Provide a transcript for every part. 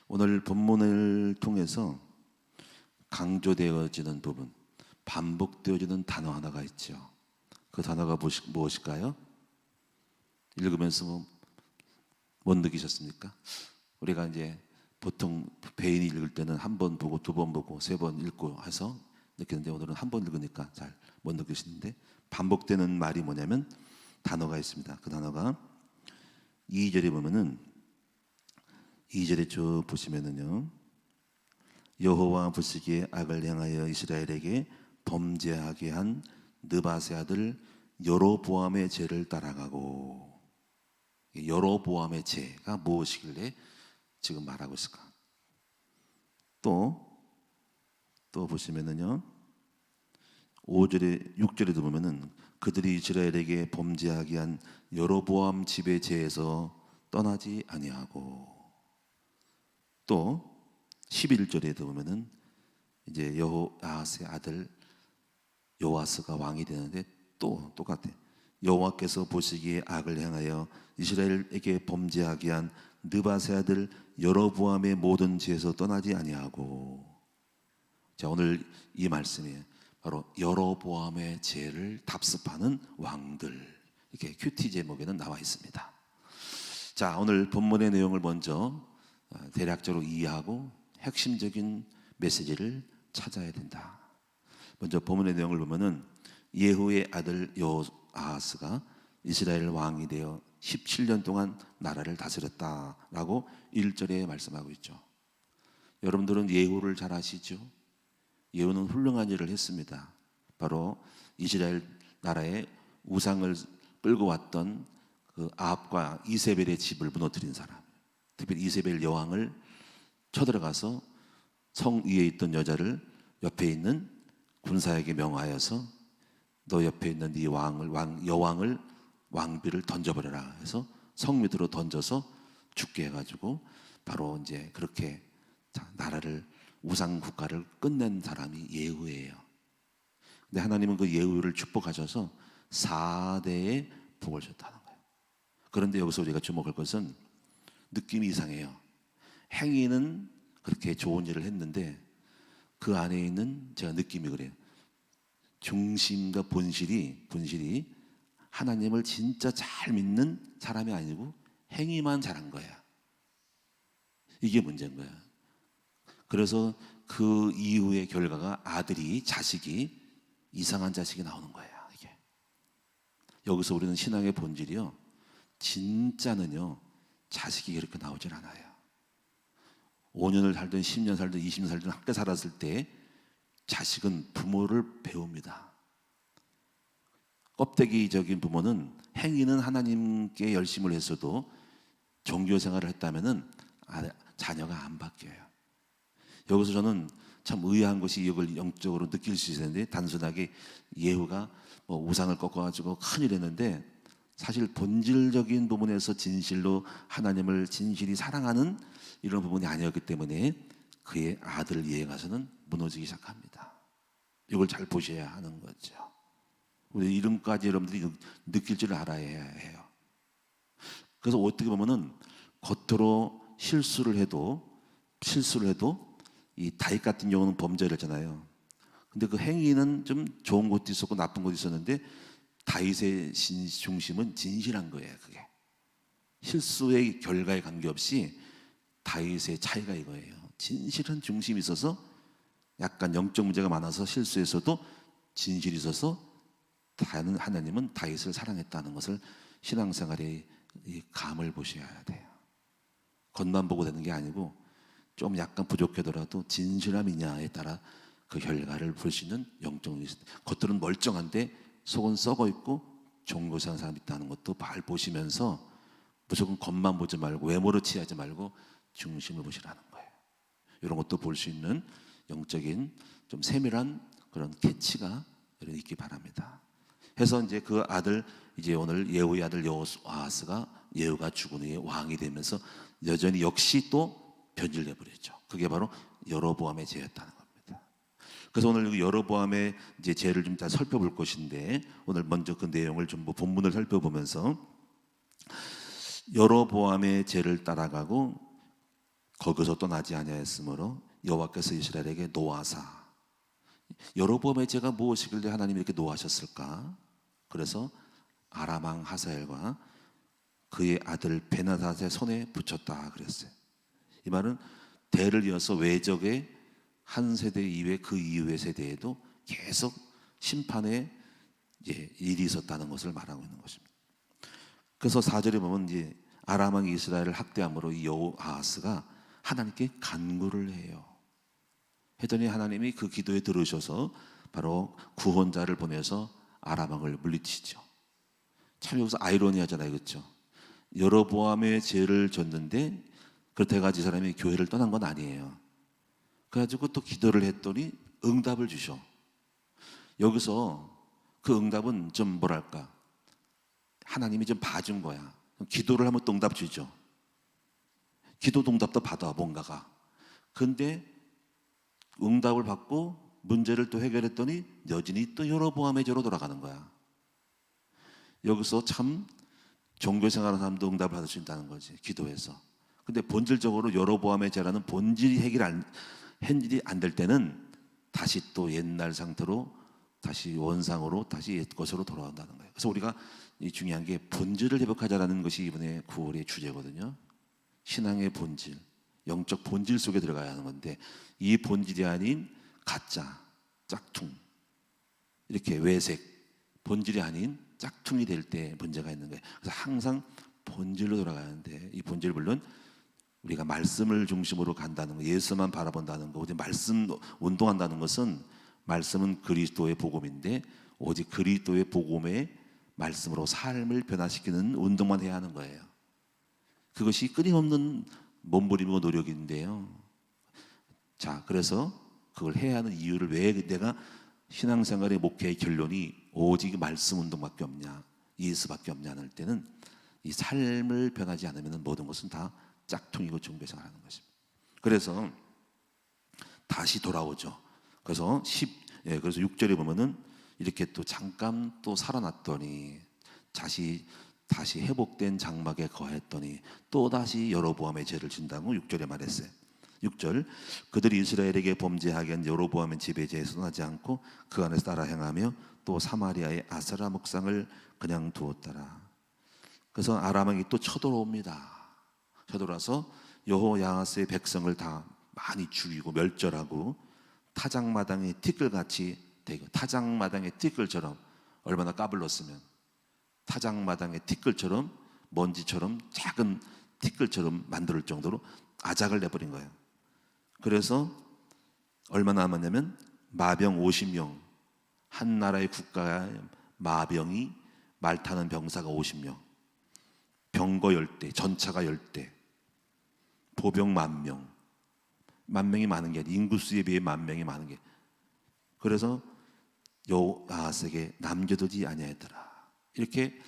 오늘 본문을 통해서 강조되어지는 부분, 반복되어지는 단어 하나가 있죠. 그 단어가 무엇일까요? 읽으면서 못 느끼셨습니까? 우리가 이제 보통 배인이 읽을 때는 한 번 보고 두 번 보고 세 번 읽고 해서 느끼는데, 오늘은 한 번 읽으니까 잘 못 느끼시는데, 반복되는 말이 뭐냐면 단어가 있습니다. 그 단어가 2절에 보면은, 2절에 쭉 보시면은요, 여호와 보시기에 악을 행하여 이스라엘에게 범죄하게 한 느밧의 아들 여로보암의 죄를 따라가고. 여로보암의 죄가 무엇이길래 지금 말하고 있을까? 또 보시면은요, 5절에 6절에도 보면은 그들이 이스라엘에게 범죄하게 한 여로보암 집의 죄에서 떠나지 아니하고. 또 11절에도 보면은 이제 여호아스의 아들 요아스가 왕이 되는데 또 똑같아. 여호와께서 보시기에 악을 행하여 이스라엘에게 범죄하게 한 느밧의 아들 여로보암의 모든 죄에서 떠나지 아니하고. 자, 오늘 이 말씀이 바로 여로보암의 죄를 답습하는 왕들, 이렇게 큐티 제목에는 나와 있습니다. 자, 오늘 본문의 내용을 먼저 대략적으로 이해하고 핵심적인 메시지를 찾아야 된다. 먼저 본문의 내용을 보면은 예후의 아들 여호아하스가 이스라엘 왕이 되어 17년 동안 나라를 다스렸다라고 1절에 말씀하고 있죠. 여러분들은 예후를 잘 아시죠? 예후는 훌륭한 일을 했습니다. 바로 이스라엘 나라의 우상을 끌고 왔던 그 아합과 이세벨의 집을 무너뜨린 사람. 특별히 이세벨 여왕을 쳐들어가서 성 위에 있던 여자를 옆에 있는 군사에게 명하여서 너 옆에 있는 네 여왕을 왕비를 던져버려라 해서 성 밑으로 던져서 죽게 해가지고 바로 이제 그렇게 나라를, 우상 국가를 끝낸 사람이 예후예요. 근데 하나님은 그 예후를 축복하셔서 4대의 복을 줬다는 거예요. 그런데 여기서 우리가 주목할 것은 느낌이 이상해요. 행위는 그렇게 좋은 일을 했는데 그 안에 있는, 제가 느낌이 그래요, 중심과 본실이 하나님을 진짜 잘 믿는 사람이 아니고 행위만 잘한 거야. 이게 문제인 거야. 그래서 그 이후의 결과가 자식이 이상한 자식이 나오는 거예요. 이게 여기서 우리는 신앙의 본질이요, 진짜는요 자식이 그렇게 나오질 않아요. 5년을 살든 10년 살든 20년 살든 함께 살았을 때 자식은 부모를 배웁니다. 껍데기적인 부모는, 행위는 하나님께 열심을 했어도 종교 생활을 했다면은 자녀가 안 바뀌어요. 여기서 저는 참 의아한 것이, 이걸 영적으로 느낄 수 있는데, 단순하게 예후가 우상을 꺾어가지고 큰일 했는데 사실 본질적인 부분에서 진실로 하나님을 진실이 사랑하는 이런 부분이 아니었기 때문에 그의 아들 예에 가서는 무너지기 시작합니다. 이걸 잘 보셔야 하는 거죠. 우리 이름까지 여러분들이 느낄 줄 알아야 해요. 그래서 어떻게 보면은 겉으로 실수를 해도 이 다윗 같은 경우는 범죄를 했잖아요. 근데 그 행위는 좀 좋은 것도 있었고 나쁜 것도 있었는데 다윗의 중심은 진실한 거예요. 그게 실수의 결과에 관계없이 다윗의 차이가 이거예요. 진실한 중심이 있어서, 약간 영적 문제가 많아서 실수에서도 진실이 있어서 하나님은 다윗을 사랑했다는 것을 신앙생활의 이 감을 보셔야 돼요. 겉만 보고 되는 게 아니고 좀 약간 부족하더라도 진실함이냐에 따라 그 결과를 볼 수 있는 영적 능력이 있습니다. 겉으로는 멀쩡한데 속은 썩어 있고 종교생활 사람이 있다는 것도 잘 보시면서 무조건 겉만 보지 말고 외모로 취하지 말고 중심을 보시라는 거예요. 이런 것도 볼 수 있는 영적인 좀 세밀한 그런 캐치가 있기 바랍니다. 해서 이제 그 아들, 이제 오늘 예후의 아들 여호아스가, 예후가 죽은 후에 왕이 되면서 여전히 역시 또 변질돼 버렸죠. 그게 바로 여로보암의 죄였다는 겁니다. 그래서 오늘 여로보암의 이제 죄를 좀 다 살펴볼 것인데, 오늘 먼저 그 내용을 좀 본문을 살펴보면서 여로보암의 죄를 따라가고 거기서 떠나지 아니하였으므로 여호와께서 이스라엘에게 노하사. 여로보암의 죄가 무엇이길래 하나님이 이렇게 노하셨을까? 그래서 아람 왕 하사엘과 그의 아들 베나닷의 손에 붙였다 그랬어요. 이 말은 대를 이어서 외적의 한 세대 이후에 그 이후의 세대에도 계속 심판의 일이 있었다는 것을 말하고 있는 것입니다. 그래서 4절에 보면 이제 아람 왕이 이스라엘을 학대함으로 이 여호아하스가 하나님께 간구를 해요. 했더니 하나님이 그 기도에 들으셔서 바로 구원자를 보내서 아람 왕을 물리치죠. 참 여기서 아이러니하잖아요, 그렇죠? 여로보암의 죄를 졌는데 그렇다 해가지고 이 사람이 교회를 떠난 건 아니에요. 그래가지고 또 기도를 했더니 응답을 주셔. 여기서 그 응답은 좀 뭐랄까, 하나님이 좀 봐준 거야. 기도를 하면 또 응답 주죠. 기도도 응답도 받아 뭔가가. 근데 응답을 받고 문제를 또 해결했더니 여전히 또 여로보암의 죄로 돌아가는 거야. 여기서 참 종교생활하는 사람도 응답을 받을 수 있다는 거지, 기도해서. 근데 본질적으로 여로보암의 죄라는 본질이 해결이 안 될 때는 다시 또 옛날 상태로, 다시 원상으로, 다시 옛 것으로 돌아온다는 거예요. 그래서 우리가 이 중요한 게 본질을 회복하자라는 것이 이번에 9월의 주제거든요. 신앙의 본질, 영적 본질 속에 들어가야 하는 건데, 이 본질이 아닌 가짜, 짝퉁, 이렇게 외색, 본질이 아닌 짝퉁이 될 때 문제가 있는 거예요. 그래서 항상 본질로 돌아가는데, 이 본질, 물론 우리가 말씀을 중심으로 간다는 거, 예수만 바라본다는 거, 말씀 운동한다는 것은, 말씀은 그리스도의 복음인데 오직 그리스도의 복음의 말씀으로 삶을 변화시키는 운동만 해야 하는 거예요. 그것이 끊임없는 몸부림과 노력인데요. 자, 그래서 그걸 해야 하는 이유를, 왜 내가 신앙생활의 목회의 결론이 오직 말씀 운동밖에 없냐, 예수밖에 없냐 할 때는, 이 삶을 변하지 않으면 모든 것은 다 짝퉁이고 종교생활하는 것입니다. 그래서 다시 돌아오죠. 그래서 6절에 보면은 이렇게 또 잠깐 또 살아났더니 다시 회복된 장막에 거했더니 또 다시 여로보암의 죄를 진다고 6절에 말했어요. 6절, 그들이 이스라엘에게 범죄하게 한 여로보암의 집에 죄에 떠나지 않고 그 안에서 따라 행하며 또 사마리아의 아세라 목상을 그냥 두었더라. 그래서 아람 왕이 또 쳐들어옵니다. 쳐들어와서 여호야하스의 백성을 다 많이 죽이고 멸절하고, 타작마당의 티끌같이 되고, 타작마당의 티끌처럼, 얼마나 까불렀으면 타작마당의 티끌처럼, 먼지처럼, 작은 티끌처럼 만들 정도로 아작을 내버린 거예요. 그래서 얼마나 남았냐면 마병 50명, 한 나라의 국가의 마병이, 말 타는 병사가 50명, 병거 10대, 전차가 10대, 보병 10,000명. 10,000명이 많은 게 아니라 인구수에 비해 10,000명이 많은 게. 그래서 여호아하스에게 남겨두지 아니하였더라. 이렇게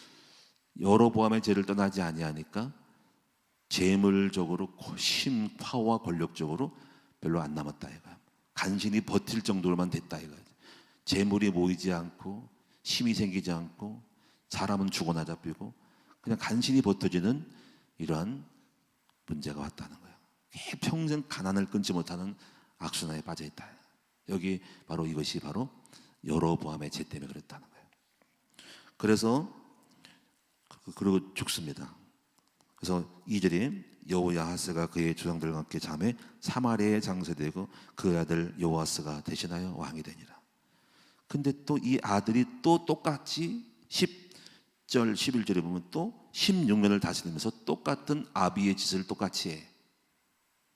여로보암의 죄를 떠나지 아니하니까 재물적으로, 힘파와 권력적으로 별로 안 남았다 이거야. 간신히 버틸 정도로만 됐다 이거야. 재물이 모이지 않고, 힘이 생기지 않고, 사람은 죽어나 잡히고, 그냥 간신히 버텨지는 이러한 문제가 왔다는 거예요. 평생 가난을 끊지 못하는 악순환에 빠져 있다. 여기 바로 이것이 바로 여로보암의 죄 때문에 그랬다는 거예요. 그래서 그리고 죽습니다. 그래서 2절에 여호야하스가 그의 조상들과 함께 잠에 사마리아에 장사되고 그 아들 여호아스가 대신하여 왕이 되니라. 근데 또 이 아들이 또 똑같이 10절 11절에 보면 또 16년을 다스리면서 똑같은 아비의 짓을 똑같이 해.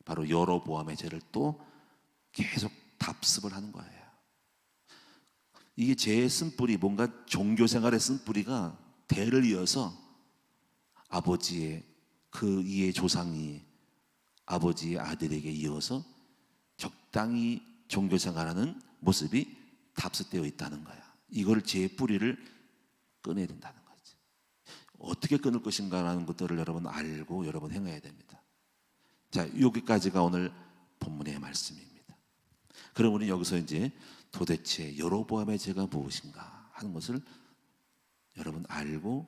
바로 여로보암의 죄를 또 계속 답습을 하는 거예요. 이게 죄의 쓴뿌리, 뭔가 종교생활의 쓴뿌리가 대를 이어서 아버지의 그 이의 조상이 아버지의 아들에게 이어서 적당히 종교생활하는 모습이 답습되어 있다는 거야. 이걸 죄의 뿌리를 끊어야 된다는 거지. 어떻게 끊을 것인가라는 것들을 여러분 알고 여러분 행해야 됩니다. 자, 여기까지가 오늘 본문의 말씀입니다. 그럼 우리는 여기서 이제 도대체 여로보암의 죄가 무엇인가 하는 것을 여러분 알고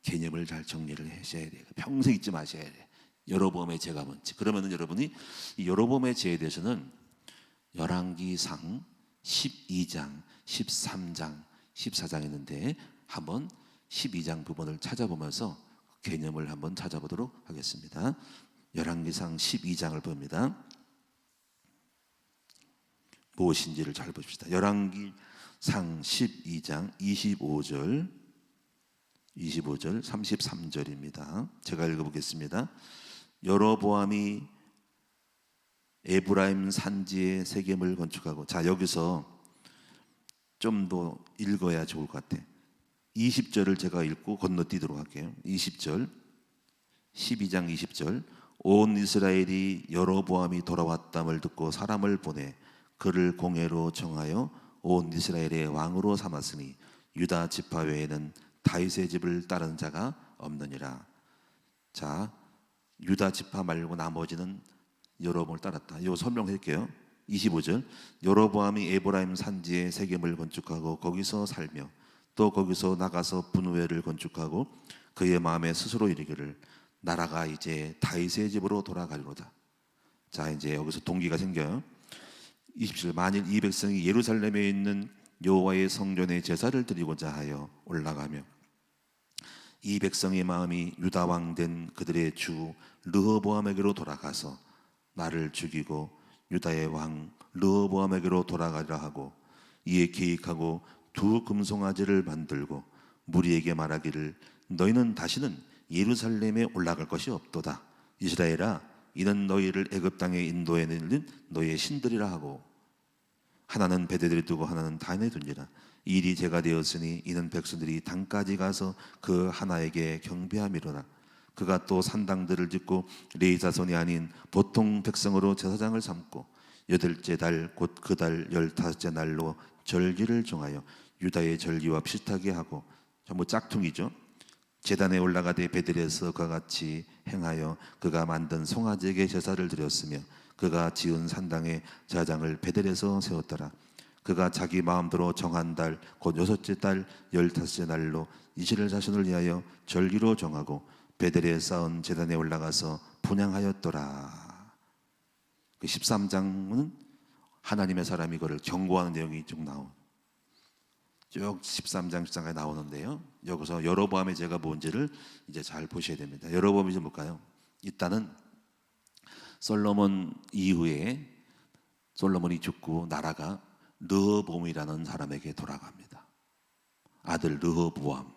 개념을 잘 정리를 하셔야 돼요. 평생 잊지 마셔야 돼요. 여로보암의 죄가 뭔지. 그러면은 여러분이 이 여로보암의 죄에 대해서는 열왕기상 12장, 13장, 14장 있는데 한번 12장 부분을 찾아보면서 개념을 한번 찾아보도록 하겠습니다. 열왕기상 12장을 봅니다. 무엇인지를 잘 봅시다. 열왕기상 12장 25절 33절입니다. 제가 읽어보겠습니다. 여로보암이 에브라임 산지에 세겜을 건축하고, 자 여기서 좀 더 읽어야 좋을 것 같아. 20절을 제가 읽고 건너뛰도록 할게요. 20절 12장 20절 온 이스라엘이 여로보암이 돌아왔담을 듣고 사람을 보내 그를 공회로 정하여 온 이스라엘의 왕으로 삼았으니 유다 지파 외에는 다윗의 집을 따르는 자가 없느니라. 자, 유다 지파 말고 나머지는 여로보암을 따랐다. 이거 설명할게요. 25절 여로보암이 에브라임 산지에 세겜을 건축하고 거기서 살며 또 거기서 나가서 분우회를 건축하고 그의 마음에 스스로 이르기를 나라가 이제 다윗의 집으로 돌아가리로다. 자, 이제 여기서 동기가 생겨요. 27절 만일 이 백성이 예루살렘에 있는 여호와의 성전에 제사를 드리고자 하여 올라가며 이 백성의 마음이 유다 왕 된 그들의 주 르호보암에게로 돌아가서 나를 죽이고 유다의 왕 르호보암에게로 돌아가리라 하고 이에 계획하고 두 금송아지를 만들고 무리에게 말하기를 너희는 다시는 예루살렘에 올라갈 것이 없도다. 이스라엘아 이는 너희를 애굽 땅에 인도해 내는 너희의 신들이라 하고 하나는 베델에 두고 하나는 단에 둔지라. 이 일이 제가 되었으니 이는 백성들이 단까지 가서 그 하나에게 경배함이로라. 그가 또 산당들을 짓고 레위 자손이 아닌 보통 백성으로 제사장을 삼고 여덟째 달 곧 그 달 15째 날로 절기를 정하여 유다의 절기와 비슷하게 하고, 전부 짝퉁이죠. 제단에 올라가되 베델에서 그와 같이 행하여 그가 만든 송아지에게 제사를 드렸으며 그가 지은 산당에 제사장을 베델에서 세웠더라. 그가 자기 마음대로 정한 달 곧 여섯째 달 15째 날로 이스라엘 자손을 위하여 절기로 정하고 베델에 쌓은 제단에 올라가서 분향하였더라. 그 13장은 하나님의 사람이 그를 경고하는 내용이 쭉 나온, 쭉 13장 14장에 나오는데요. 여기서 여로보암의 죄가 뭔지를 이제 잘 보셔야 됩니다. 여로보암이 좀 볼까요? 일단은 솔로몬 이후에 솔로몬이 죽고 나라가 르호보암이라는 사람에게 돌아갑니다. 아들 르호보암.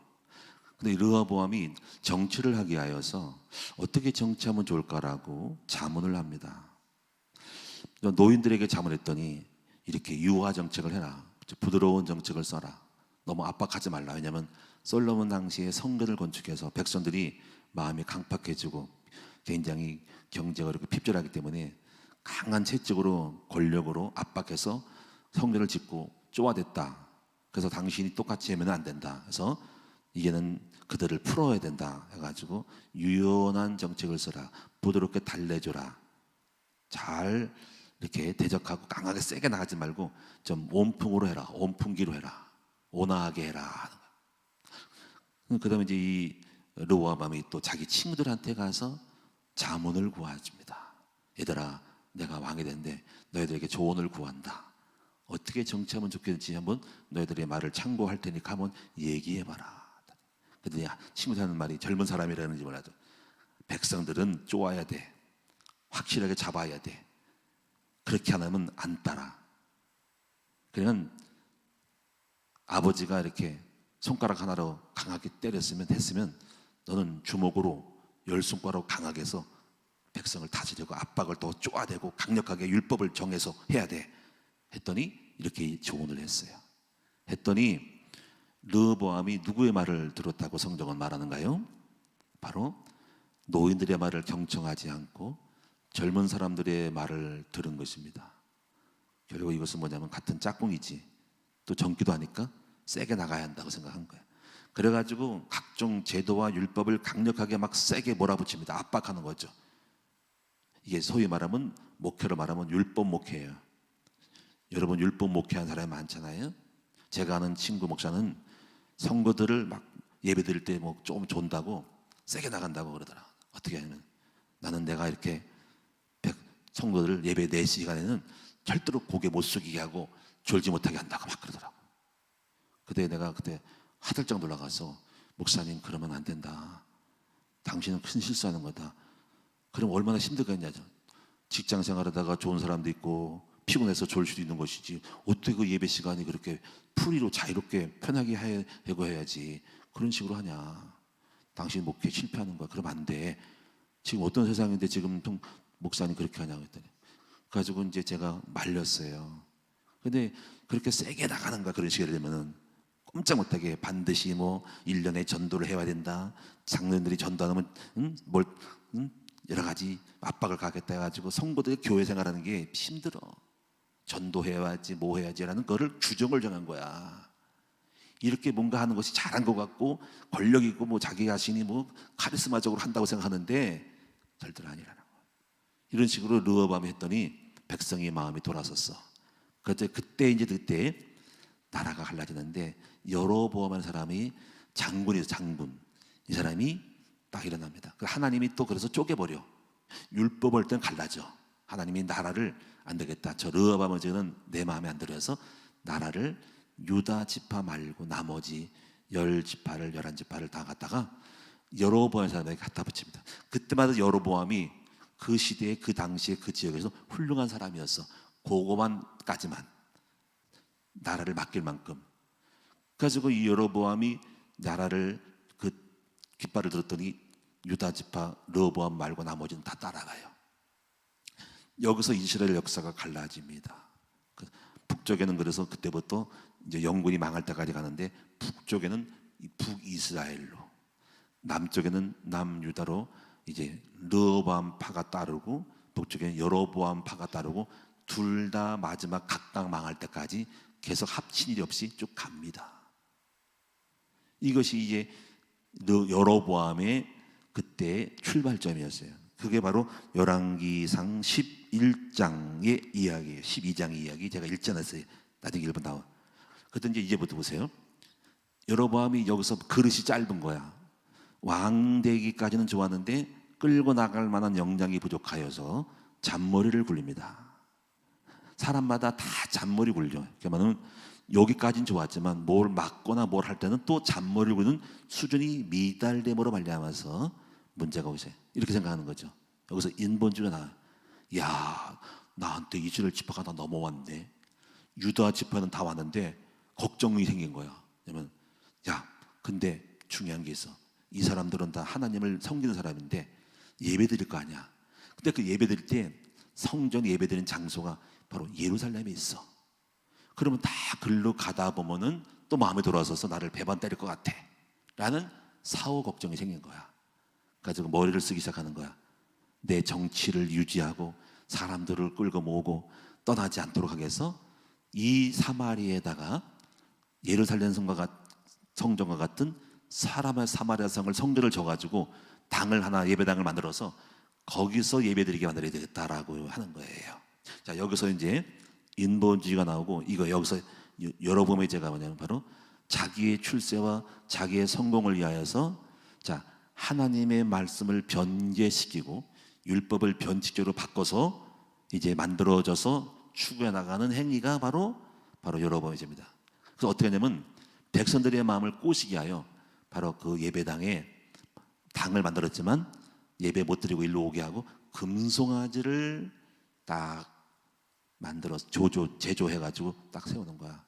근데 르호보암이 정치를 하기 위하여서 어떻게 정치하면 좋을까라고 자문을 합니다. 노인들에게 자문했더니 이렇게 유화 정책을 해라. 부드러운 정책을 써라. 너무 압박하지 말라. 왜냐하면 솔로몬 당시에 성전을 건축해서 백성들이 마음이 강팍해지고 굉장히 경제가 이렇게 핍절하기 때문에 강한 채찍으로 권력으로 압박해서 성전을 짓고 쪼아댔다. 그래서 당신이 똑같이 하면 안 된다. 그래서 이제는 그들을 풀어야 된다 해가지고 유연한 정책을 써라. 부드럽게 달래줘라. 잘 이렇게 대적하고 강하게 세게 나가지 말고 좀 온풍으로 해라. 온풍기로 해라. 온화하게 해라. 그 다음에 이제 이 르호보암이 또 자기 친구들한테 가서 자문을 구해줍니다. 얘들아, 내가 왕이 됐는데 너희들에게 조언을 구한다. 어떻게 정치하면 좋겠는지 한번 너희들의 말을 참고할 테니까 한번 얘기해봐라. 그랬더니 친구들 하는 말이, 젊은 사람이라는지 몰라도 백성들은 쪼아야 돼. 확실하게 잡아야 돼. 그렇게 안 하면 안 따라. 그러면 아버지가 이렇게 손가락 하나로 강하게 때렸으면 됐으면 너는 주먹으로 10손가락 강하게 해서 백성을 다스리고 압박을 더 쪼아대고 강력하게 율법을 정해서 해야 돼. 했더니 이렇게 조언을 했어요. 했더니 르호보암이 누구의 말을 들었다고 성경은 말하는가요? 바로 노인들의 말을 경청하지 않고 젊은 사람들의 말을 들은 것입니다. 결국 이것은 뭐냐면 같은 짝꿍이지 또 젊기도 하니까 세게 나가야 한다고 생각한 거예요. 그래가지고 각종 제도와 율법을 강력하게 막 세게 몰아붙입니다. 압박하는 거죠. 이게 소위 말하면, 목회로 말하면 율법 목회예요. 여러분 율법 목회한 사람이 많잖아요. 제가 아는 친구 목사는 성도들을 막 예배 드릴 때 뭐 조금 존다고 세게 나간다고 그러더라. 어떻게 하냐면 나는 내가 이렇게 성도들 예배 4시간에는 절대로 고개 못 숙이게 하고 졸지 못하게 한다고 막 그러더라고. 내가 그때 화들짝 놀라가서 목사님 그러면 안 된다. 당신은 큰 실수하는 거다. 그럼 얼마나 힘들겠냐죠. 직장 생활하다가 좋은 사람도 있고 피곤해서 졸 수도 있는 것이지 어떻게 그 예배 시간이 그렇게 프리로 자유롭게 편하게 하고 해야지 그런 식으로 하냐. 당신 목회 실패하는 거야. 그러면 안 돼. 지금 어떤 세상인데 지금 목사님 그렇게 하냐고 했더니 그래가지고 이제 제가 말렸어요. 근데 그렇게 세게 나가는 거야. 그런 식으로 되면은 꼼짝 못하게 반드시 1년에 전도를 해야 된다. 장로님들이 전도 안 하면 여러 가지 압박을 가겠다 해가지고 성도들이 교회 생활하는 게 힘들어. 전도해야지 뭐 해야지라는 거를 규정을 정한 거야. 이렇게 뭔가 하는 것이 잘한 것 같고 권력 있고 자기 자신이 카리스마적으로 한다고 생각하는데 절대로 아니라는 거야. 이런 식으로 르호보암이 했더니 백성의 마음이 돌아섰어. 그때 나라가 갈라지는데 여로보암이라는 사람이 장군이에요. 장군. 이 사람이 딱 일어납니다. 하나님이 또 그래서 쪼개버려. 율법을 땐 갈라져. 하나님이 나라를 안 되겠다. 저 르호보암은 내 마음에 안 들어서 나라를 유다 지파 말고 나머지 10지파를 11지파를 다 갖다가 여로보암 사람에게 갖다 붙입니다. 그때마다 여로보암이 그 시대에 그 당시에 그 지역에서 훌륭한 사람이었어. 그거만까지만 나라를 맡길 만큼. 그래가지고 이 여로보암이 나라를 그 깃발을 들었더니 유다 지파 르호보암 말고 나머지는 다 따라가요. 여기서 이스라엘 역사가 갈라집니다. 북쪽에는 그래서 그때부터 이제 영군이 망할 때까지 가는데 북쪽에는 북이스라엘로, 남쪽에는 남유다로 이제 르호보암 파가 따르고 북쪽에는 여로보암 파가 따르고 둘 다 마지막 각각 망할 때까지 계속 합친 일이 없이 쭉 갑니다. 이것이 이제 여로보암의 그때의 출발점이었어요. 그게 바로 열왕기상 11장의 이야기예요. 12장의 이야기 제가 읽지 않았어요. 나중에 1번 나와. 그런데 이제부터 보세요. 여로보암이 여기서 그릇이 짧은 거야. 왕 되기까지는 좋았는데 끌고 나갈 만한 역량이 부족하여서 잔머리를 굴립니다. 사람마다 다 잔머리 굴려. 그러면은 여기까지는 좋았지만 뭘 막거나 뭘 할 때는 또 잔머리를 굴리는 수준이 미달됨으로 말미암아서 문제가 오세요. 이렇게 생각하는 거죠. 여기서 인본주의가 나와요. 야, 나한테 이스라엘 지파가 다 넘어왔네. 유다 지파는 다 왔는데 걱정이 생긴 거야. 왜냐면 근데 중요한 게 있어. 이 사람들은 다 하나님을 섬기는 사람인데 예배 드릴 거 아니야. 근데 그 예배 드릴 때 성전 예배 드리는 장소가 바로 예루살렘에 있어. 그러면 다 글로 가다 보면은 또 마음에 돌아서서 나를 배반 때릴 것 같아 라는 사후 걱정이 생긴 거야. 그래서 머리를 쓰기 시작하는 거야. 내 정치를 유지하고 사람들을 끌고 모으고 떠나지 않도록 하기 위해서 이 사마리에다가 예루살렘 성전과 같은 사마리아 성을 성전을 줘가지고 당을 하나 예배당을 만들어서 거기서 예배드리게 만들어야 되겠다라고 하는 거예요. 자, 여기서 이제 인본주의가 나오고 여기서 여로보암의 죄가 뭐냐면 바로 자기의 출세와 자기의 성공을 위하여서 하나님의 말씀을 변개시키고 율법을 변칙적으로 바꿔서 이제 만들어져서 추구해 나가는 행위가 바로 여로보암의 죄입니다. 그래서 어떻게 하냐면 백성들의 마음을 꼬시게 하여 바로 그 예배당에 당을 만들었지만 예배 못 드리고 일로 오게 하고 금송아지를 딱 만들어서 제조해가지고 딱 세우는 거야.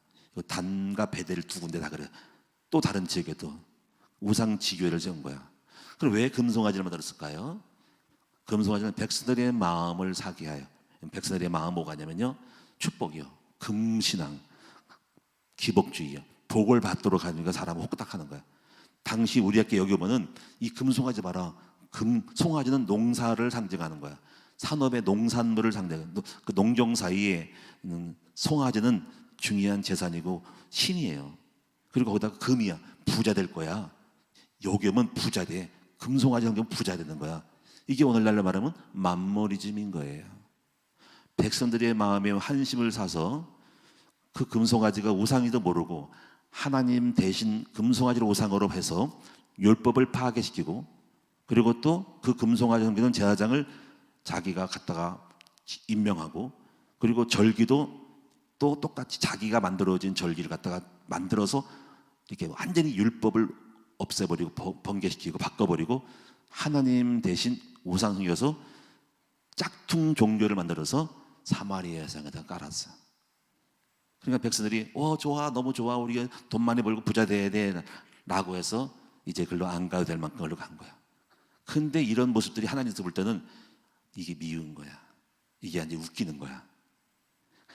단과 베델 두 군데 다 그래. 또 다른 지역에도 우상지교회를 세운 거야. 그럼 왜 금송아지를 만들었을까요? 금송아지는 백성들의 마음을 사게 하여. 백성들의 마음 뭐가 냐면요, 축복이요, 금신앙, 기복주의요, 복을 받도록 하니까 사람을 호딱하는 거야. 당시 우리 학교 여기 오면은 이 금송아지 봐라. 송아지는 농사를 상징하는 거야. 산업의 농산물을 상징하는, 그 농경 사이에 송아지는 중요한 재산이고 신이에요. 그리고 거기다가 금이야. 부자 될 거야. 여기 오면 부자 돼. 금송아지 성경 부자 되는 거야. 이게 오늘날로 말하면 만모리즘인 거예요. 백성들의 마음에 한심을 사서 그 금송아지가 우상이도 모르고 하나님 대신 금송아지를 우상으로 해서 율법을 파괴시키고 그리고 또 그 금송아지 섬기는 제사장을 자기가 갖다가 임명하고, 그리고 절기도 또 똑같이 자기가 만들어진 절기를 갖다가 만들어서 이렇게 완전히 율법을 없애버리고 번개시키고 바꿔버리고 하나님 대신 우상 섬겨서 짝퉁 종교를 만들어서 사마리아 성에다 깔았어. 그러니까 백성들이 좋아, 너무 좋아, 우리가 돈 많이 벌고 부자 돼야 돼 라고 해서 이제 글로 안 가도 될 만큼 글로 간 거야. 근데 이런 모습들이 하나님께서 볼 때는 이게 미운 거야. 이게 아니 웃기는 거야.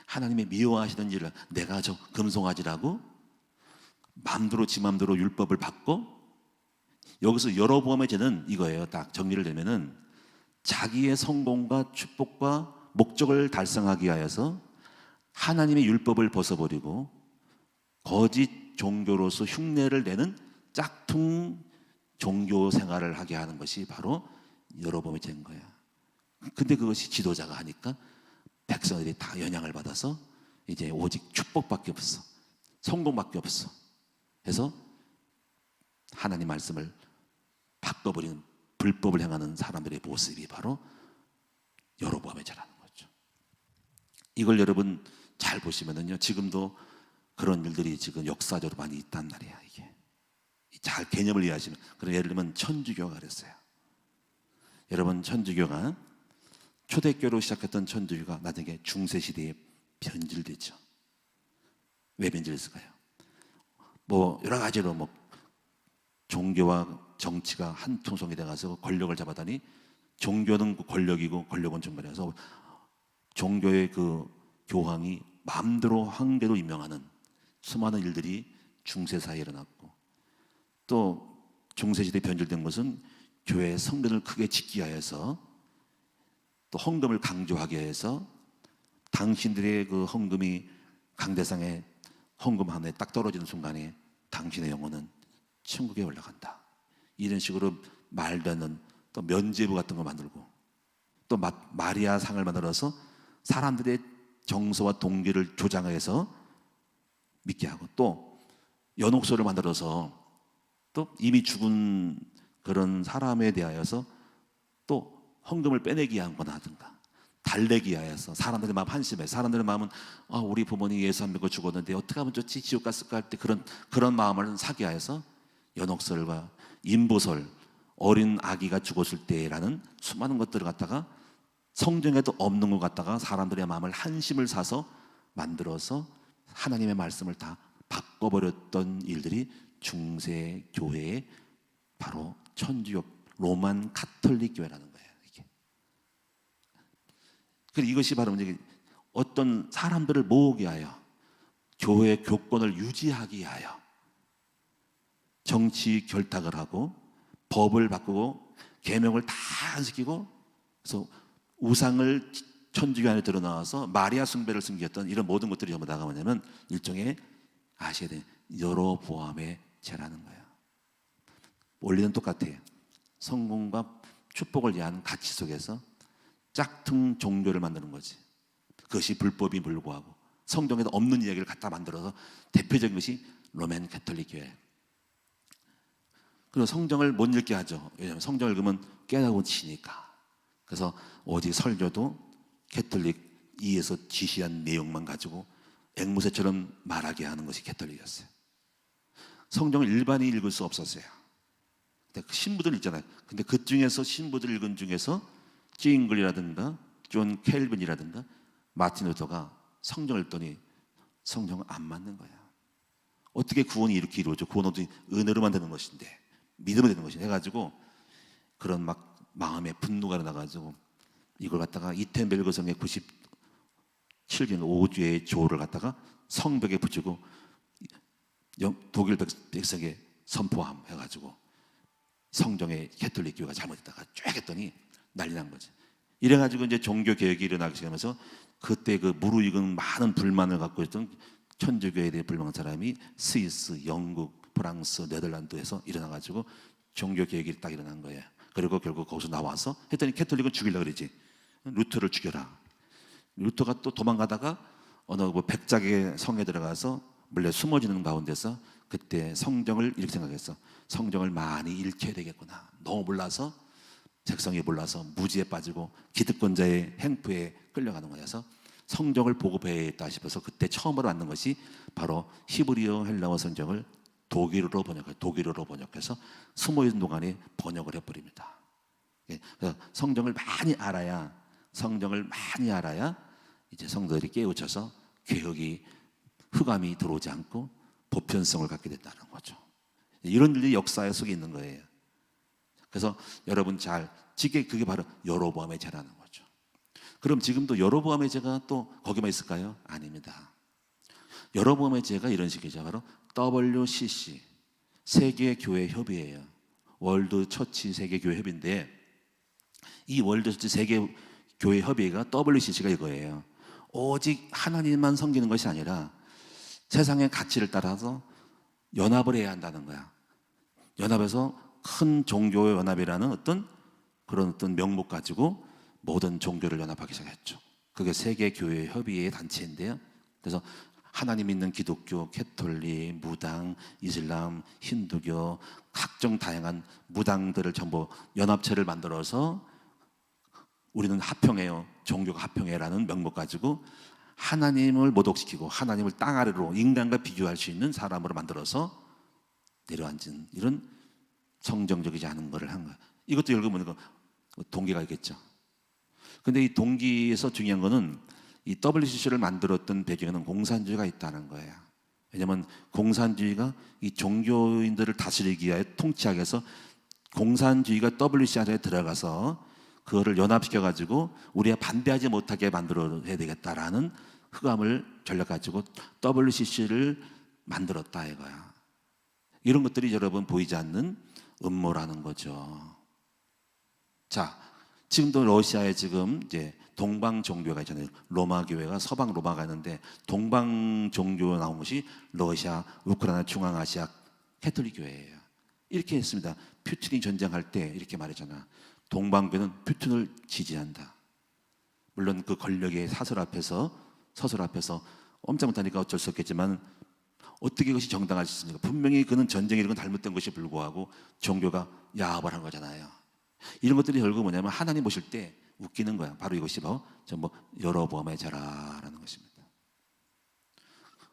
하나님의 미워하시는 일을 내가 저 금송아지라고 마음대로 지 마음대로 율법을 바꿔. 여기서 여로보암의 죄는 이거예요. 딱 정리를 내면은 자기의 성공과 축복과 목적을 달성하기 위하여서 하나님의 율법을 벗어버리고 거짓 종교로서 흉내를 내는 짝퉁 종교 생활을 하게 하는 것이 바로 여로보암의 죄인 거야. 근데 그것이 지도자가 하니까 백성들이 다 영향을 받아서 이제 오직 축복밖에 없어, 성공밖에 없어. 그래서 하나님 말씀을 바꿔버리는 불법을 행하는 사람들의 모습이 바로 여로보암의 죄라는 거죠. 이걸 여러분 잘 보시면은요, 지금도 그런 일들이 지금 역사적으로 많이 있단 말이야. 이게 잘 개념을 이해하시면, 그럼 예를 들면 천주교가 그랬어요. 여러분, 천주교가 초대교로 시작했던 천주교가 나중에 중세시대에 변질됐죠. 왜 변질했을까요? 뭐 여러 가지로 뭐 종교와 정치가 한 통성이 돼가서 권력을 잡아다니, 종교는 권력이고 권력은 종교라서 종교의 그 교황이 마음대로 황제로 임명하는 수많은 일들이 중세사에 일어났고, 또 중세시대에 변질된 것은 교회의 성전을 크게 짓기 위해서 또 헌금을 강조하게 해서 당신들의 그 헌금이 강대상에 헌금 하나에 딱 떨어지는 순간에 당신의 영혼은 천국에 올라간다. 이런 식으로 말되는 또 면죄부 같은 거 만들고, 또 마리아 상을 만들어서 사람들의 정서와 동기를 조장해서 믿게 하고, 또 연옥소를 만들어서 또 이미 죽은 그런 사람에 대하여서 또 헌금을 빼내기 하거나 하든가 달래기 위하여서 사람들의 마음 한심해. 사람들의 마음은 우리 부모님 예수 안 믿고 죽었는데 어떻게 하면 좋지, 지옥 갔을까 할 때 그런 마음을 사기 위해서 연옥설과 인보설, 어린 아기가 죽었을 때라는 수많은 것들을 갖다가 성경에도 없는 것 갖다가 사람들의 마음을 한심을 사서 만들어서 하나님의 말씀을 다 바꿔버렸던 일들이 중세 교회의 바로 천주교 로만 카톨릭 교회라는 거예요. 이게. 그리고 이것이 바로 이제 어떤 사람들을 모으기 위하여, 교회의 교권을 유지하기 위하여 정치 결탁을 하고 법을 바꾸고 계명을 다 안 지키고, 그래서 우상을 천주교 안에 들어나와서 마리아 숭배를 숨겼던 이런 모든 것들이 전부 다가 뭐냐면 일종의 아셔야 돼, 여로보암의 죄라는 거예요. 원리는 똑같아요. 성공과 축복을 위한 가치 속에서 짝퉁 종교를 만드는 거지. 그것이 불법이 불구하고 성경에도 없는 이야기를 갖다 만들어서 대표적인 것이 로맨 캐톨릭 교회. 그리고 성경을 못 읽게 하죠. 왜냐하면 성경을 읽으면 깨닫고 치니까. 그래서 오직 설교도 캐톨릭 이에서 지시한 내용만 가지고 앵무새처럼 말하게 하는 것이 캐톨릭이었어요. 성경을 일반인이 읽을 수 없었어요. 근데 신부들 있잖아요. 근데 그 중에서 신부들 읽은 중에서 찡글이라든가 존 켈빈이라든가 마틴 루터가 성경을 읽더니 성경은 안 맞는 거야. 어떻게 구원이 이렇게 이루어져? 구원은 은혜로만 되는 것인데, 믿으면 되는 것인데 해가지고 그런 막 마음에 분노가 일어나가지고 이걸 갖다가 이텐베르그 성의 97년 5주의 조를 갖다가 성벽에 붙이고 독일 백성에 선포함 해가지고 성경의 캐톨릭 교회가 잘못했다가 쭉 했더니 난리 난 거지. 이래가지고 이제 종교 개혁이 일어나기 시작하면서 그때 그 무르익은 많은 불만을 갖고 있던 천주교에 대해 불만한 사람이 스위스, 영국, 프랑스, 네덜란드에서 일어나가지고 종교 개혁이 딱 일어난 거예요. 그리고 결국 거기서 나와서 했더니 캐톨릭은 죽이려고 그러지. 루터를 죽여라. 루터가 또 도망가다가 어느 뭐 백작의 성에 들어가서 몰래 숨어지는 가운데서 그때 성경을 이렇게 생각했어. 성경을 많이 읽혀야 되겠구나. 너무 몰라서 적성이 몰라서 무지에 빠지고 기득권자의 행포에 끌려가는 거여서 성경을 보급해야겠다 싶어서 그때 처음으로 만든 것이 바로 히브리어 헬라어 성경을 독일어로 번역해서 숨어 있는 동안에 번역을 해버립니다. 그래서 성경을 많이 알아야 이제 성도들이 깨우쳐서 개혁이 흑암이 들어오지 않고 보편성을 갖게 된다는 거죠. 이런 일이 역사 속에 있는 거예요. 그래서 여러분 그게 바로 여로보암의 죄라는 거죠. 그럼 지금도 여로보암의 죄가 또 거기만 있을까요? 아닙니다. 여로보암의 죄가 이런 식이죠. 바로 WCC 세계교회 협의회예요. 월드 처치 세계교회 협의인데 이 월드 처치 세계교회 협의회가 WCC가 이거예요. 오직 하나님만 섬기는 것이 아니라 세상의 가치를 따라서 연합을 해야 한다는 거야. 연합해서 큰 종교 연합이라는 어떤 명목 가지고 모든 종교를 연합하기 시작했죠. 그게 세계교회 협의회 단체인데요. 그래서 하나님 믿는 기독교, 캐톨릭, 무당, 이슬람, 힌두교 각종 다양한 무당들을 전부 연합체를 만들어서 우리는 합평해요. 종교가 합평해라는 명목 가지고 하나님을 모독시키고 하나님을 땅 아래로 인간과 비교할 수 있는 사람으로 만들어서 내려앉은 이런 성정적이지 않은 거를 한 거예요. 이것도 읽어보니까 동기가 있겠죠. 근데 이 동기에서 중요한 거는 이 WCC를 만들었던 배경에는 공산주의가 있다는 거예요. 왜냐하면 공산주의가 이 종교인들을 다스리기 위해 통치하기 위해서 공산주의가 WCC 안에 들어가서 그거를 연합시켜가지고 우리가 반대하지 못하게 만들어야 되겠다라는 흑암을 전략 가지고 WCC를 만들었다 이거야. 이런 것들이 여러분 보이지 않는 음모라는 거죠. 자, 지금도 러시아에 지금 이제 동방 종교가 있잖아요. 로마 교회가 서방 로마가 있는데 동방 종교 나온 것이 러시아, 우크라이나, 중앙아시아 캐톨릭 교회예요. 이렇게 했습니다. 푸틴이 전쟁할 때 이렇게 말했잖아. 동방교회는 푸틴을 지지한다. 물론 그 권력의 서술 앞에서 엄청 못하니까 어쩔 수 없겠지만 어떻게 그것이 정당할 수 있습니까? 분명히 그는 전쟁에 이런 건 잘못된 것이 불구하고 종교가 야합을 한 거잖아요. 이런 것들이 결국 뭐냐면 하나님 보실 때 웃기는 거야. 바로 이것이 전부 여로보암의 죄라는 것입니다.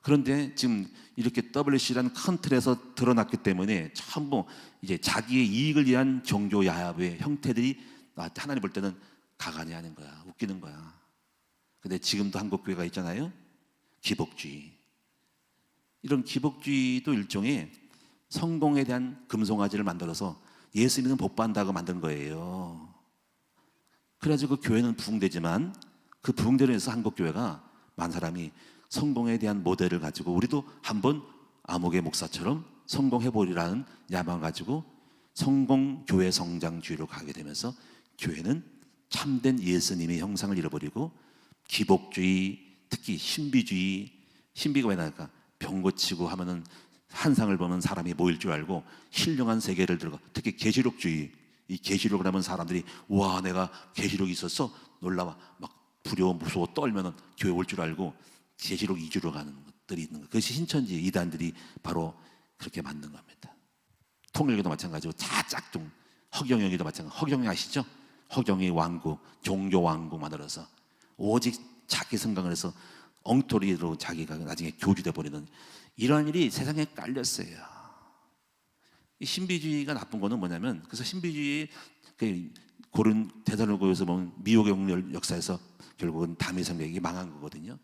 그런데 지금 이렇게 WC라는 큰 틀에서 드러났기 때문에 전부 이제 자기의 이익을 위한 종교 야합의 형태들이 하나님 볼 때는 가관이 아닌 거야. 웃기는 거야. 근데 지금도 한국 교회가 있잖아요. 기복주의. 이런 기복주의도 일종의 성공에 대한 금송아지를 만들어서 예수 믿는 복 받는다고 만든 거예요. 그래가지고 교회는 부흥되지만 그 부흥대로 해서 한국 교회가 많은 사람이 성공에 대한 모델을 가지고 우리도 한번 아목의 목사처럼 성공해보리라는 야망을 가지고 성공 교회 성장주의로 가게 되면서 교회는 참된 예수님의 형상을 잃어버리고 기복주의, 특히 신비가 왜 나을까? 병 고치고 하면은 한상을 보면 사람이 모일 줄 알고 신령한 세계를 들고 특히 계시록주의, 이 계시록을 하면 사람들이 와 내가 계시록이 있었어 놀라워 막 두려워 무서워 떨면은 교회 올 줄 알고 계시록 이주로 가는 것들이 있는 거예요. 그것이 신천지 이단들이 바로 그렇게 만든 겁니다. 통일교도 마찬가지고 다 짝퉁. 허경영이도 마찬가지. 허경영 아시죠? 허경영이 왕국, 종교 왕국 만들어서 오직 자기 생각을 해서 엉터리로 자기가 나중에 교주돼 버리는 이러한 일이 세상에 깔렸어요. 이 신비주의가 나쁜 거는 뭐냐면 그래서 신비주의 고른 데살로니가서 보면 미혹의 역사에서 결국은 다미 성벽이 망한 거거든요.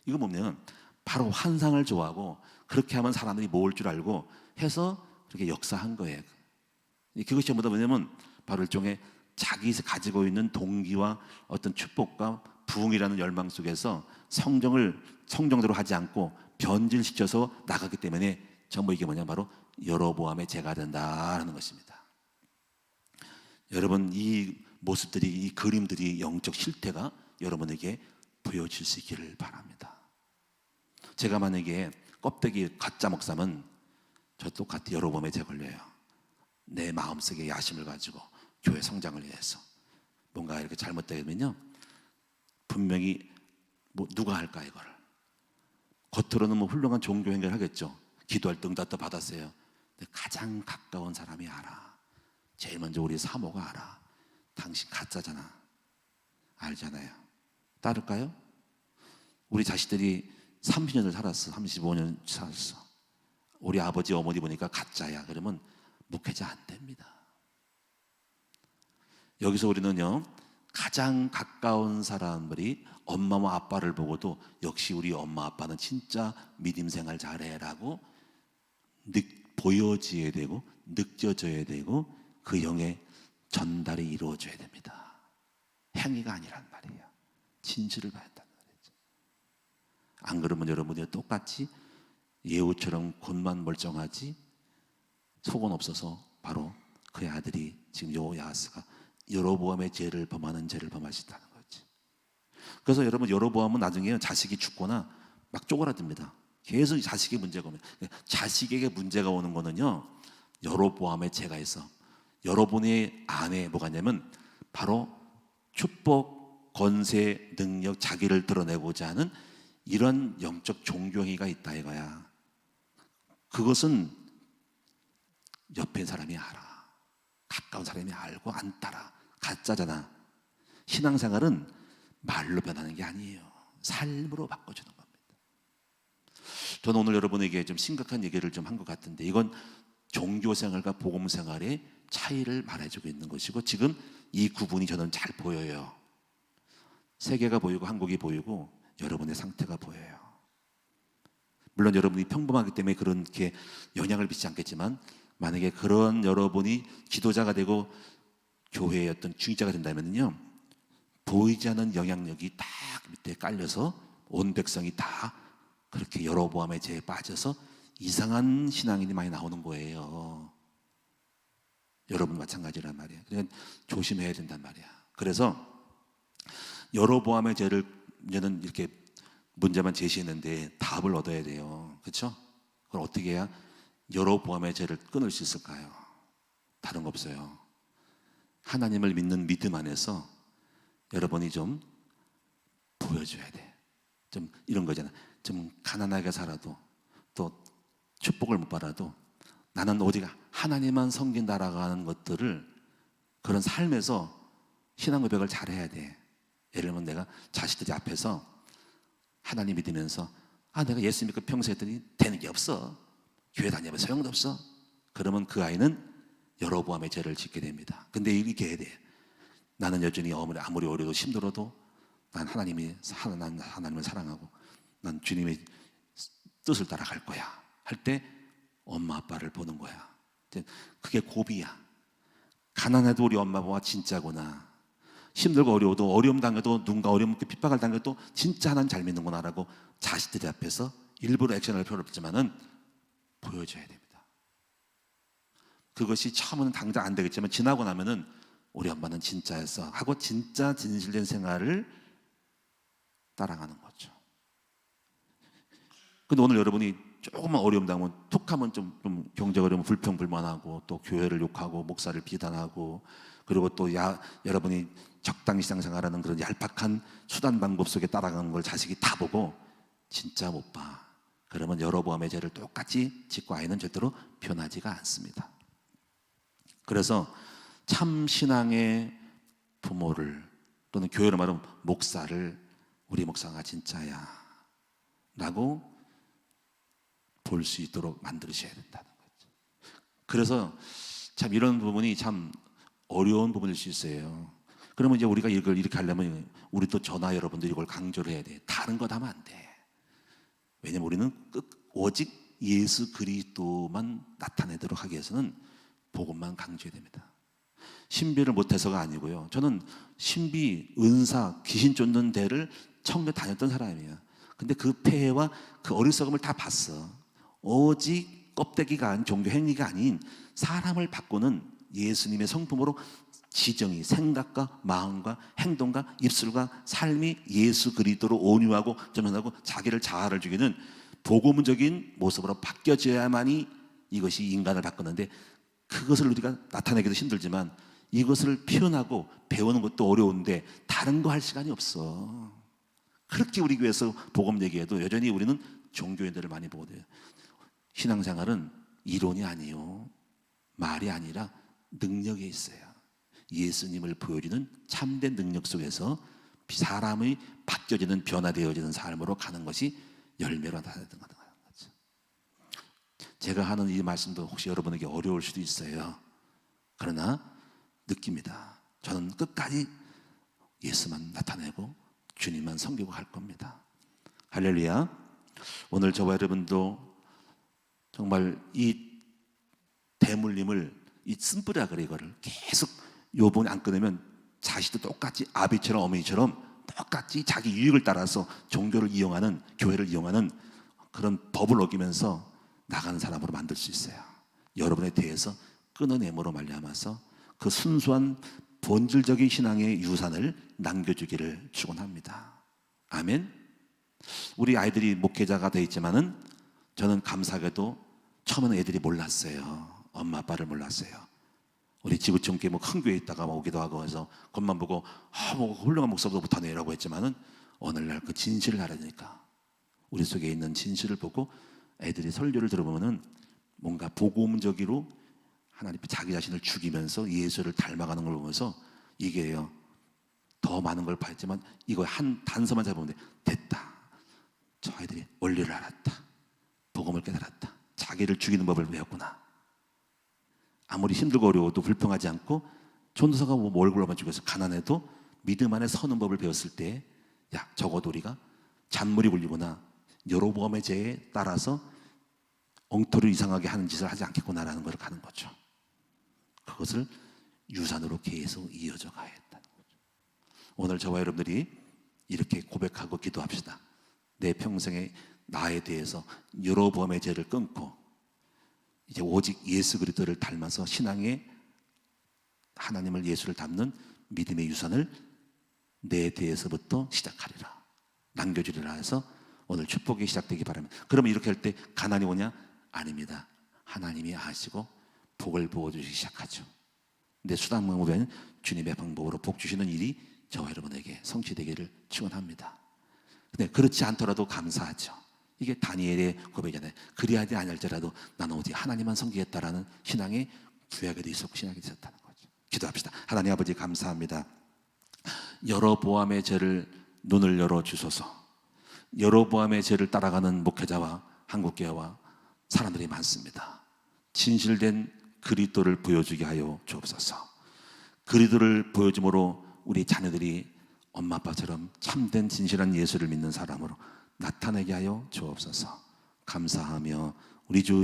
이거 보면 바로 환상을 좋아하고 그렇게 하면 사람들이 모을 줄 알고 해서 그렇게 역사한 거예요. 그것이 뭐냐면 바로 일종의 자기에서 가지고 있는 동기와 어떤 축복과 부흥이라는 열망 속에서 성정대로 하지 않고 변질시켜서 나가기 때문에 전부 이게 뭐냐 바로 여로보암의 죄가 된다라는 것입니다. 여러분 이 모습들이 이 그림들이 영적 실태가 여러분에게 보여질 수 있기를 바랍니다. 제가 만약에 껍데기 가짜 목사면 저 똑같이 여로보암의 죄 걸려요. 내 마음속에 야심을 가지고 교회 성장을 위해서 뭔가 이렇게 잘못되면요 분명히 누가 할까 이거를 겉으로는 훌륭한 종교 행위를 하겠죠. 기도할 때 응답도 받았어요. 근데 가장 가까운 사람이 알아. 제일 먼저 우리 사모가 알아. 당신 가짜잖아. 알잖아요. 따를까요? 우리 자식들이 30년을 살았어. 35년 살았어. 우리 아버지 어머니 보니까 가짜야. 그러면 묵회자 안 됩니다. 여기서 우리는요, 가장 가까운 사람들이 엄마와 아빠를 보고도 역시 우리 엄마 아빠는 진짜 믿음 생활 잘해라고 보여져야 되고 느껴져야 되고 그 영의 전달이 이루어져야 됩니다. 행위가 아니란 말이에요. 진실을 봐야 한다는 말이죠. 안 그러면 여러분이 똑같이 예후처럼 겉만 멀쩡하지 속은 없어서 바로 그의 아들이 지금 여호야하스가 여로보암의 죄를 범하는 죄를 범하신다는 거지. 그래서 여러분 여로보암은 나중에 자식이 죽거나 막 쪼그라듭니다. 계속 자식의 문제가 오면 자식에게 문제가 오는 거는요 여로보암의 죄가 있어. 여로보암의 안에 뭐가 있냐면 바로 축복, 권세, 능력, 자기를 드러내고자 하는 이런 영적 종교행위가 있다 이거야. 그것은 옆에 사람이 알아. 가까운 사람이 알고 안 따라. 가짜잖아. 신앙생활은 말로 변하는 게 아니에요. 삶으로 바꿔주는 겁니다. 저는 오늘 여러분에게 좀 심각한 얘기를 좀 한 것 같은데 이건 종교생활과 복음생활의 차이를 말해주고 있는 것이고 지금 이 구분이 저는 잘 보여요. 세계가 보이고 한국이 보이고 여러분의 상태가 보여요. 물론 여러분이 평범하기 때문에 그렇게 영향을 미치지 않겠지만 만약에 그런 여러분이 지도자가 되고 교회의 어떤 중직자가 된다면요 보이지 않는 영향력이 딱 밑에 깔려서 온 백성이 다 그렇게 여로보암의 죄에 빠져서 이상한 신앙인이 많이 나오는 거예요. 여러분 마찬가지란 말이에요. 그러니까 조심해야 된단 말이야. 그래서 여로보암의 죄를 이제는 이렇게 문제만 제시했는데 답을 얻어야 돼요. 그렇죠? 그걸 어떻게 해야 여로보암의 죄를 끊을 수 있을까요? 다른 거 없어요. 하나님을 믿는 믿음 안에서 여러분이 좀 보여줘야 돼. 좀 이런 거잖아. 좀 가난하게 살아도 또 축복을 못 받아도 나는 오직 하나님만 섬긴다라고 하는 것들을 그런 삶에서 신앙 고백을 잘해야 돼. 예를 들면 내가 자식들이 앞에서 하나님 믿으면서 내가 예수 믿고 평소 했더니 되는 게 없어. 교회 다니면 소용도 없어. 그러면 그 아이는 여로보암의 죄를 짓게 됩니다. 근데 이렇게 해야 돼. 나는 여전히 아무리 어려도 힘들어도 난 하나님을 사랑하고 난 주님의 뜻을 따라갈 거야 할 때 엄마 아빠를 보는 거야. 그게 고비야. 가난해도 우리 엄마 아빠가 진짜구나. 힘들고 어려워도 어려움 당해도 누군가 어려움 핍박을 당해도 진짜 하나님 잘 믿는구나라고 자식들이 앞에서 일부러 액션을 필요 없지만은 보여줘야 됩니다. 그것이 처음에는 당장 안 되겠지만 지나고 나면은 우리 엄마는 진짜였어 하고 진짜 진실된 생활을 따라가는 거죠. 근데 오늘 여러분이 조금만 어려움 당하면 툭 하면 좀 경제가 어려우면 불평불만하고 또 교회를 욕하고 목사를 비난하고 그리고 또 여러분이 적당히 신앙생활하는 그런 얄팍한 수단 방법 속에 따라가는 걸 자식이 다 보고 진짜 못 봐. 그러면 여로보암의 죄를 똑같이 짓고 아이는 절대로 변하지가 않습니다. 그래서 참 신앙의 부모를 또는 교회로 말하면 목사를 우리 목사가 진짜야 라고 볼 수 있도록 만들으셔야 된다는 거죠. 그래서 참 이런 부분이 참 어려운 부분일 수 있어요. 그러면 이제 우리가 이걸 이렇게 하려면 우리 또 저나 여러분들이 이걸 강조를 해야 돼. 다른 것 하면 안 돼. 왜냐면 우리는 오직 예수 그리스도만 나타내도록 하기 위해서는 복음만 강조해야 됩니다. 신비를 못해서가 아니고요. 저는 신비, 은사, 귀신 쫓는 데를 처음에 다녔던 사람이에요. 근데 그 폐해와 그 어리석음을 다 봤어. 오직 껍데기가 아닌 종교 행위가 아닌 사람을 바꾸는 예수님의 성품으로 지정이 생각과 마음과 행동과 입술과 삶이 예수 그리스도로 온유하고 겸손하고 자기를 자아를 죽이는 복음적인 모습으로 바뀌어져야만이 이것이 인간을 바꾸는데 그것을 우리가 나타내기도 힘들지만 이것을 표현하고 배우는 것도 어려운데 다른 거 할 시간이 없어. 그렇게 우리 교회에서 복음 얘기해도 여전히 우리는 종교인들을 많이 보고 돼요. 신앙생활은 이론이 아니요 말이 아니라 능력이 있어요. 예수님을 보여주는 참된 능력 속에서 사람의 바뀌어지는 변화되어지는 삶으로 가는 것이 열매로 나타나는 거죠. 제가 하는 이 말씀도 혹시 여러분에게 어려울 수도 있어요. 그러나 느낍니다. 저는 끝까지 예수만 나타내고 주님만 섬기고 갈 겁니다. 할렐루야. 오늘 저와 여러분도 정말 이 대물림을, 이 쓴뿌리라 그래, 이거를 계속 요번에 안 끊으면 자식도 똑같이 아비처럼 어머니처럼 똑같이 자기 유익을 따라서 종교를 이용하는, 교회를 이용하는 그런 법을 어기면서 나가는 사람으로 만들 수 있어요. 여러분에 대해서 끊어내므로 말미암아서 그 순수한 본질적인 신앙의 유산을 남겨주기를 축원합니다. 아멘. 우리 아이들이 목회자가 되어 있지만은 저는 감사하게도 처음에는 애들이 몰랐어요. 엄마 아빠를 몰랐어요. 우리 지구촌 뭐 큰 교회에 있다가 오기도 하고 해서 그것만 보고 뭐 훌륭한 목사보다 못하네라고 했지만은 오늘날 그 진실을 알아내니까 우리 속에 있는 진실을 보고 애들이 설교를 들어보면은 뭔가 복음적으로 하나님 자기 자신을 죽이면서 예수를 닮아가는 걸 보면서 이게요, 더 많은 걸 봤지만 이거 한 단서만 잡으면 돼. 됐다. 저 아이들이 원리를 알았다. 복음을 깨달았다. 자기를 죽이는 법을 배웠구나. 아무리 힘들고 어려워도 불평하지 않고 전도사가 뭐 얼굴로만 죽여서 가난해도 믿음 안에 서는 법을 배웠을 때, 야, 적어도 우리가 잔물이 굴리거나 여로보암의 죄에 따라서 엉터리 이상하게 하는 짓을 하지 않겠구나라는 걸 가는 거죠. 그것을 유산으로 계속 이어져 가야 했다는 거죠. 오늘 저와 여러분들이 이렇게 고백하고 기도합시다. 내 평생에 나에 대해서 여로보암의 죄를 끊고 이제 오직 예수 그리스도를 닮아서 신앙의 하나님을, 예수를 닮는 믿음의 유산을 내 대해서부터 시작하리라, 남겨주리라 해서 오늘 축복이 시작되기 바랍니다. 그러면 이렇게 할 때 가난이 오냐? 아닙니다. 하나님이 아시고 복을 부어주시기 시작하죠. 내 수단 방법에는 주님의 방법으로 복 주시는 일이 저와 여러분에게 성취되기를 축원합니다. 근데 그렇지 않더라도 감사하죠. 이게 다니엘의 고백이잖아요. 그리하지 아니할지라도 나는 오직 하나님만 섬기겠다라는 신앙의 구약에도 있었고 신약에 있었다는 거죠. 기도합시다. 하나님 아버지 감사합니다. 여로보암의 죄를 눈을 열어 주소서. 여로보암의 죄를 따라가는 목회자와 한국교회와 사람들이 많습니다. 진실된 그리스도를 보여주게 하여 주옵소서. 그리스도를 보여줌으로 우리 자녀들이 엄마 아빠처럼 참된 진실한 예수를 믿는 사람으로 나타내게 하여 주옵소서. 감사하며 우리 주